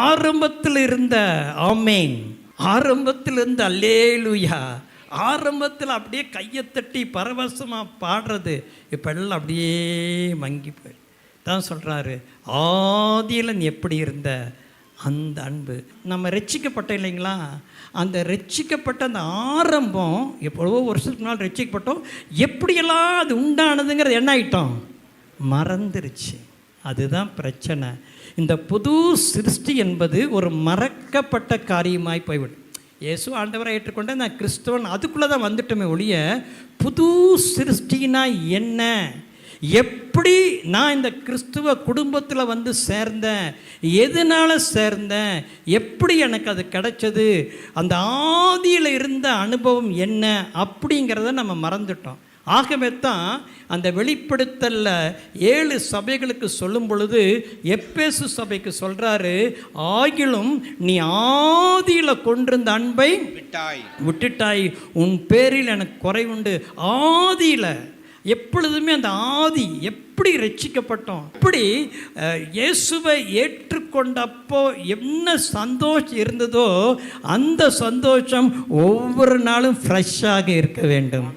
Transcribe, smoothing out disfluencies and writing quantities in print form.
ஆரம்பத்தில் இருந்த ஆமேன், ஆரம்பத்தில் இருந்த அல்லேலூயா, ஆரம்பத்தில் அப்படியே கையை தட்டி பரவசமாக பாடுறது இப்போ எல்லாம் அப்படியே மங்கி போய் தான் சொல்கிறாரு. ஆதியில் நீ எப்படி இருந்த அந்த அன்பு. நம்ம ரட்சிக்கப்பட்டோம் இல்லைங்களா, அந்த ரட்சிக்கப்பட்ட அந்த ஆரம்பம் எவ்வளவோ வருஷத்துக்கு முன்னால் ரட்சிக்கப்பட்டோம், எப்படியெல்லாம் அது உண்டானதுங்கிறது என்ன ஆகிட்டோம், மறந்துருச்சு. அதுதான் பிரச்சனை. இந்த புது சிருஷ்டி என்பது ஒரு மறக்கப்பட்ட காரியமாய் போய்விடும். இயேசு ஆண்டவரை ஏற்றுக்கொண்ட நான் கிறிஸ்தவன் அதுக்குள்ளே தான் வந்துட்டோமே ஒழிய புது சிருஷ்டினா என்ன, எப்படி நான் இந்த கிறிஸ்துவ குடும்பத்தில் வந்து சேர்ந்தேன், எதனால் சேர்ந்தேன், எப்படி எனக்கு அது கிடைச்சது, அந்த ஆதியில் இருந்த அனுபவம் என்ன அப்படிங்கிறத நம்ம மறந்துட்டோம். ஆகவே தான் அந்த வெளிப்படுத்தலில் 7 சபைகளுக்கு சொல்லும் பொழுது எப்பேசு சபைக்கு சொல்கிறாரு, ஆகிலும் நீ ஆதியில் கொண்டிருந்த அன்பை விட்டுட்டாய், உன் பேரில் எனக்கு குறைவுண்டு. ஆதியில் எப்பொழுதுமே அந்த ஆதி எப்படி ரட்சிக்கப்பட்டோம், எப்படி இயேசுவை ஏற்றுக்கொண்டப்போ என்ன சந்தோஷம் இருந்ததோ அந்த சந்தோஷம் ஒவ்வொரு நாளும் ஃப்ரெஷ்ஷாக இருக்க வேண்டும்.